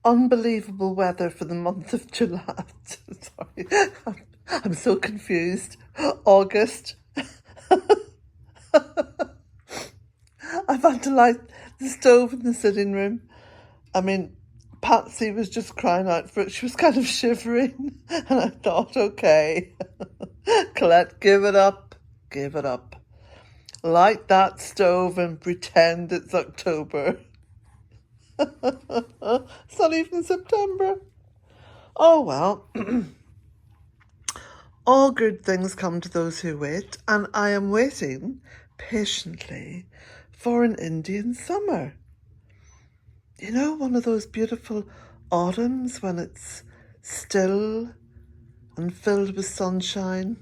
unbelievable weather for the month of July. Sorry, I'm so confused. August. I've had to light the stove in the sitting room. I mean, Patsy was just crying out for it. She was kind of shivering. And I thought, okay, Colette, give it up. Give it up. Light that stove and pretend it's October. It's not even September. Oh well. All good things come to those who wait, and I am waiting patiently for an Indian summer. You know, one of those beautiful autumns when it's still and filled with sunshine.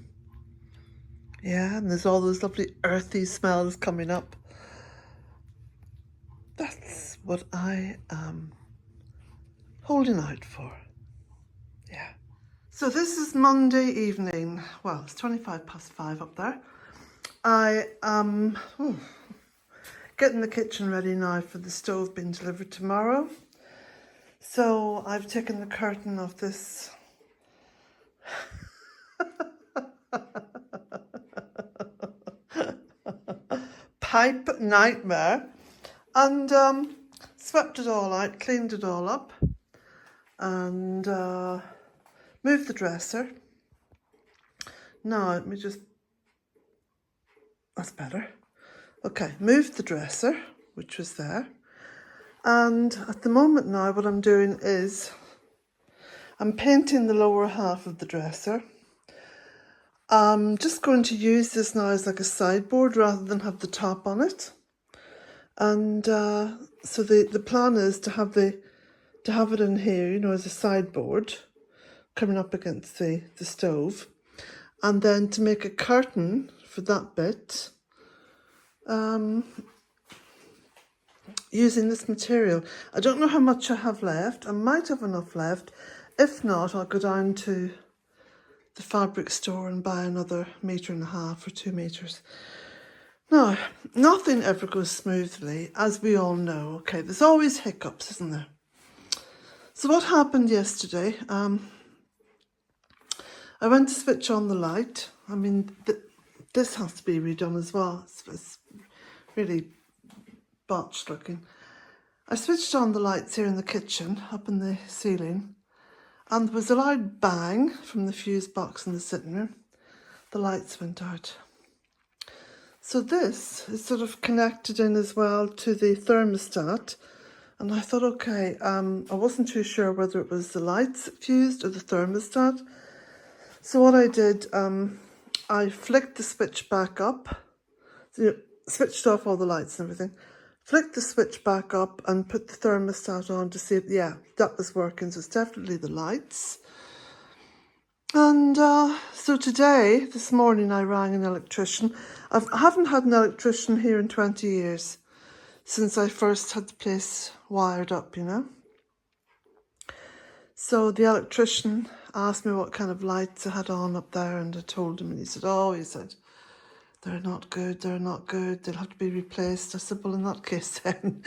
Yeah, and there's all those lovely earthy smells coming up. That's what I am holding out for. Yeah. So this is Monday evening. Well, it's 5:25 up there. I am getting the kitchen ready now for the stove being delivered tomorrow. So I've taken the curtain off this pipe nightmare and swept it all out, cleaned it all up, and moved the dresser. Now let me just, that's better. Okay, moved the dresser, which was there. And at the moment now what I'm doing is I'm painting the lower half of the dresser. I'm just going to use this now as like a sideboard rather than have the top on it. And so the plan is to have it in here, you know, as a sideboard coming up against the stove, and then to make a curtain for that bit using this material. I don't know how much I have left. I might have enough left. If not, I'll go down to the fabric store and buy another 1.5 meters or 2 meters. Now, nothing ever goes smoothly, as we all know. Okay, there's always hiccups, isn't there? So what happened yesterday, I went to switch on the light. I mean, this has to be redone as well. It's really botched looking. I switched on the lights here in the kitchen, up in the ceiling, and there was a loud bang from the fuse box in the sitting room. The lights went out. So this is sort of connected in as well to the thermostat. And I thought, okay, I wasn't too sure whether it was the lights that fused or the thermostat. So what I did, I flicked the switch back up, so, switched off all the lights and everything, flicked the switch back up and put the thermostat on to see if, yeah, that was working. So it's definitely the lights. And so today, this morning, I rang an electrician. I haven't had an electrician here in 20 years, since I first had the place wired up, you know. So the electrician asked me what kind of lights I had on up there, and I told him, and he said, they're not good, they'll have to be replaced. I said, well, in that case then,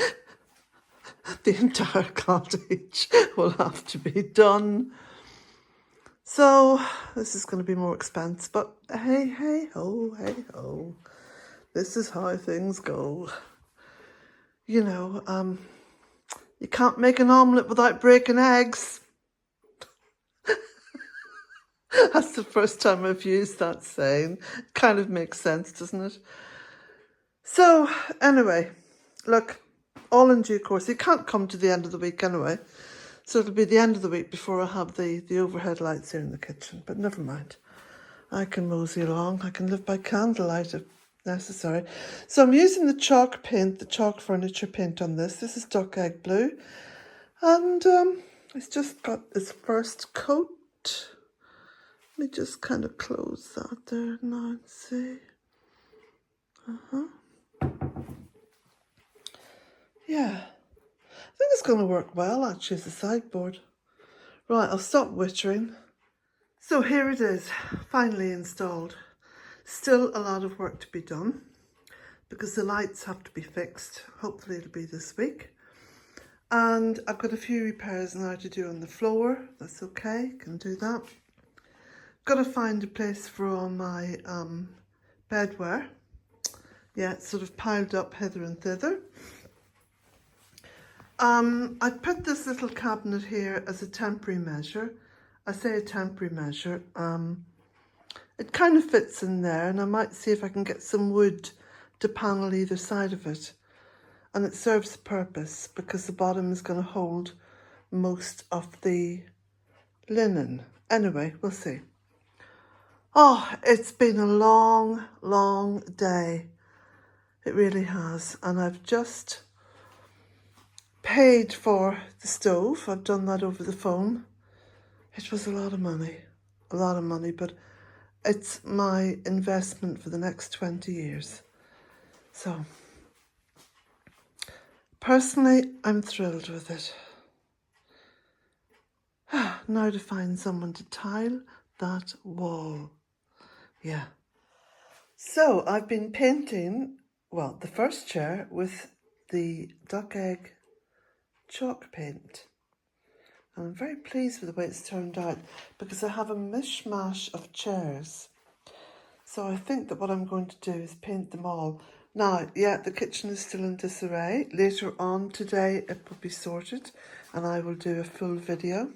the entire cottage will have to be done. So this is going to be more expensive, but hey ho, this is how things go. You know, you can't make an omelette without breaking eggs. That's the first time I've used that saying. Kind of makes sense, doesn't it? So anyway, look, all in due course. You can't come to the end of the week anyway. So it'll be the end of the week before I have the overhead lights here in the kitchen. But never mind. I can mosey along. I can live by candlelight if necessary. So I'm using the chalk paint, the chalk furniture paint on this. This is Duck Egg Blue. And it's just got its first coat. Let me just kind of close that there now and see. Yeah. I think it's going to work well, actually, as a sideboard. Right, I'll stop wittering. So here it is, finally installed. Still a lot of work to be done because the lights have to be fixed. Hopefully it'll be this week. And I've got a few repairs now to do on the floor. That's okay, can do that. Got to find a place for all my bedware. Yeah, it's sort of piled up hither and thither. I put this little cabinet here as a temporary measure. I say a temporary measure. It kind of fits in there, and I might see if I can get some wood to panel either side of it. And it serves the purpose because the bottom is going to hold most of the linen. Anyway, we'll see. Oh, it's been a long, long day. It really has. And I've just paid for the stove. I've done that over the phone. It was a lot of money, but it's my investment for the next 20 years. So, personally, I'm thrilled with it. Now to find someone to tile that wall. Yeah. So, I've been painting, well, the first chair with the duck egg chalk paint. And I'm very pleased with the way it's turned out because I have a mishmash of chairs. So I think that what I'm going to do is paint them all. Now, yeah, the kitchen is still in disarray. Later on today it will be sorted and I will do a full video.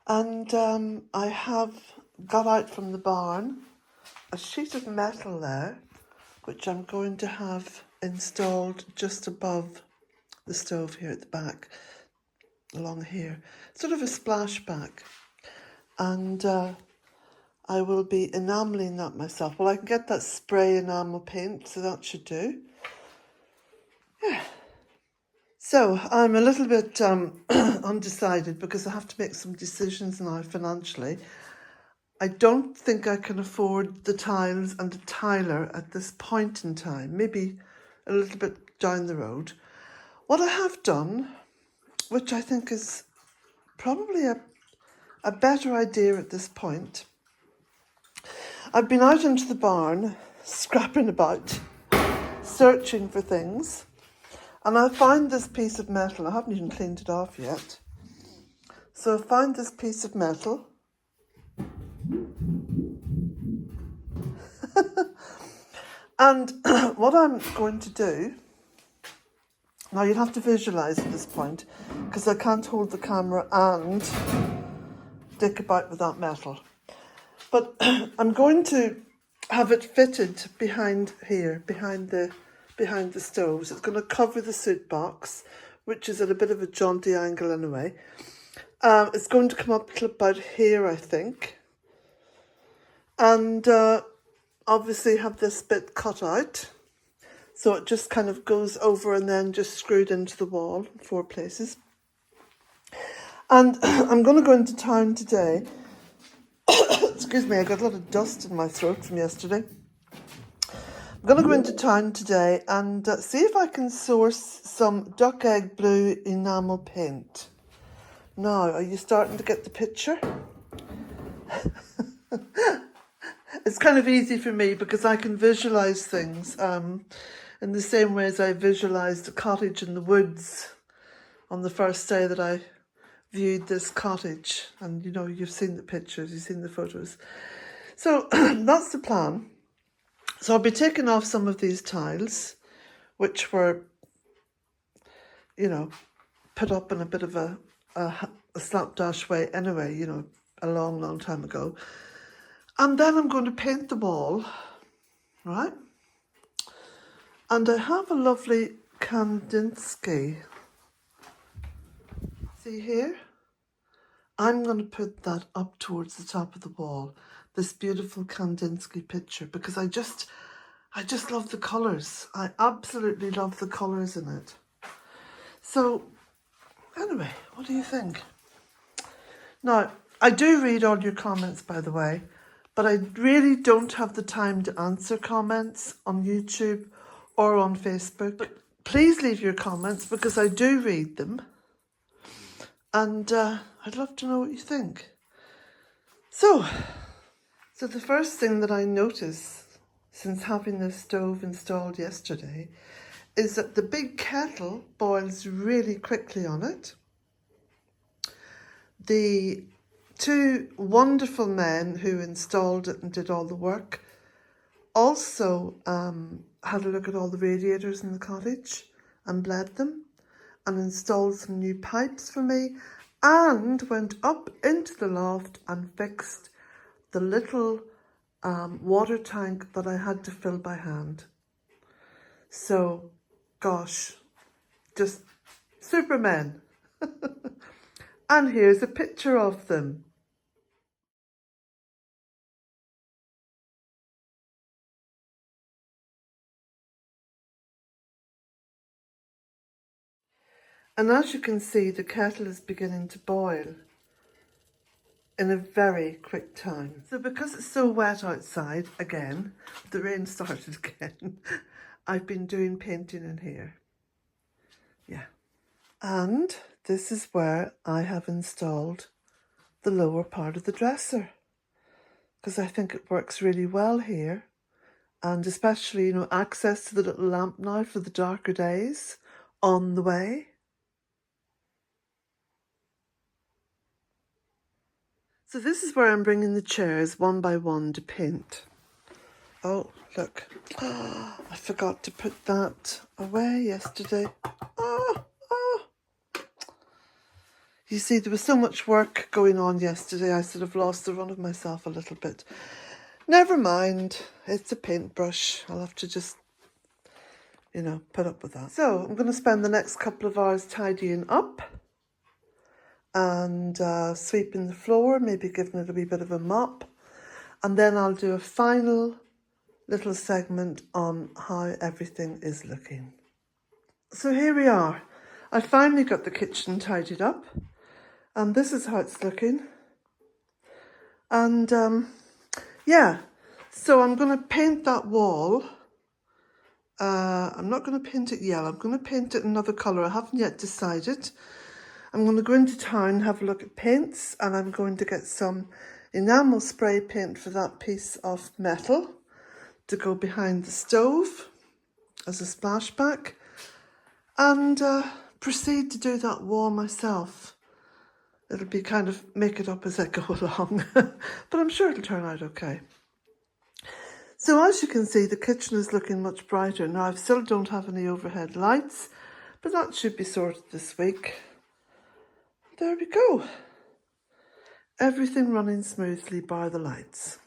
And I have got out from the barn a sheet of metal there, which I'm going to have installed just above the stove here at the back, along here, sort of a splashback. And I will be enamelling that myself. Well, I can get that spray enamel paint, so that should do. Yeah. So I'm a little bit undecided because I have to make some decisions now financially. I don't think I can afford the tiles and a tiler at this point in time, maybe a little bit down the road. What I have done, which I think is probably a better idea at this point, I've been out into the barn, scrapping about, searching for things, and I found this piece of metal. I haven't even cleaned it off yet. So I found this piece of metal. And what I'm going to do, now you'll have to visualise at this point, because I can't hold the camera and dick about with that metal. But I'm going to have it fitted behind here, behind the stoves. It's going to cover the soot box, which is at a bit of a jaunty angle anyway. It's going to come up to about here, I think. And obviously have this bit cut out. So it just kind of goes over and then just screwed into the wall in 4 places. And I'm going to go into town today. Excuse me, I got a lot of dust in my throat from yesterday. I'm going to go into town today and see if I can source some duck egg blue enamel paint. Now, are you starting to get the picture? It's kind of easy for me because I can visualise things in the same way as I visualised a cottage in the woods on the first day that I viewed this cottage. And you know, you've seen the pictures, you've seen the photos. So that's the plan. So I'll be taking off some of these tiles, which were, you know, put up in a bit of a slapdash way anyway, you know, a long, long time ago. And then I'm going to paint the wall, right? And I have a lovely Kandinsky. See here? I'm going to put that up towards the top of the wall, this beautiful Kandinsky picture, because I just love the colours. I absolutely love the colours in it. So, anyway, what do you think? Now, I do read all your comments, by the way, but I really don't have the time to answer comments on YouTube or on Facebook. But please leave your comments because I do read them. And I'd love to know what you think. So the first thing that I noticed since having the stove installed yesterday is that the big kettle boils really quickly on it. The two wonderful men who installed it and did all the work also had a look at all the radiators in the cottage and bled them and installed some new pipes for me, and went up into the loft and fixed the little water tank that I had to fill by hand. So, gosh, just supermen. And here's a picture of them. And as you can see, the kettle is beginning to boil in a very quick time. So because it's so wet outside, again, the rain started again, I've been doing painting in here. Yeah. And this is where I have installed the lower part of the dresser, because I think it works really well here. And especially, you know, access to the little lamp now for the darker days on the way. So this is where I'm bringing the chairs one by one to paint. Oh, look. Oh, I forgot to put that away yesterday. Oh. You see, there was so much work going on yesterday, I sort of lost the run of myself a little bit. Never mind, it's a paintbrush. I'll have to just, you know, put up with that. So I'm going to spend the next couple of hours tidying up and sweeping the floor, maybe giving it a wee bit of a mop. And then I'll do a final little segment on how everything is looking. So here we are. I finally got the kitchen tidied up. And this is how it's looking. And yeah, so I'm going to paint that wall. I'm not going to paint it yellow. I'm going to paint it another colour. I haven't yet decided. I'm going to go into town, have a look at paints, and I'm going to get some enamel spray paint for that piece of metal to go behind the stove as a splashback, and proceed to do that wall myself. It'll be kind of make it up as I go along, but I'm sure it'll turn out okay. So as you can see, the kitchen is looking much brighter. Now, I still don't have any overhead lights, but that should be sorted this week. There we go. Everything running smoothly by the lights.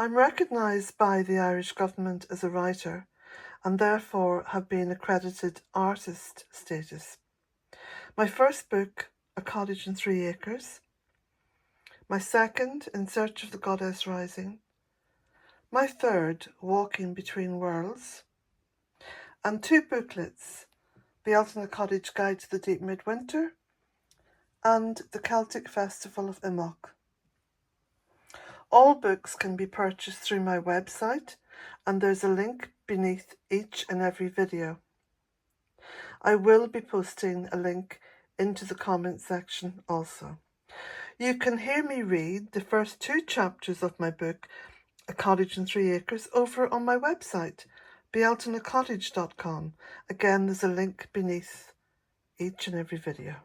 I'm recognised by the Irish government as a writer and therefore have been accredited artist status. My first book, A Cottage in 3 Acres. My second, In Search of the Goddess Rising. My third, Walking Between Worlds. And 2 booklets, Bealtaine Cottage Guide to the Deep Midwinter and The Celtic Festival of Immock. All books can be purchased through my website, and there's a link beneath each and every video. I will be posting a link into the comment section also. You can hear me read the first 2 chapters of my book, A Cottage in 3 Acres, over on my website, bealtainecottage.com. Again, there's a link beneath each and every video.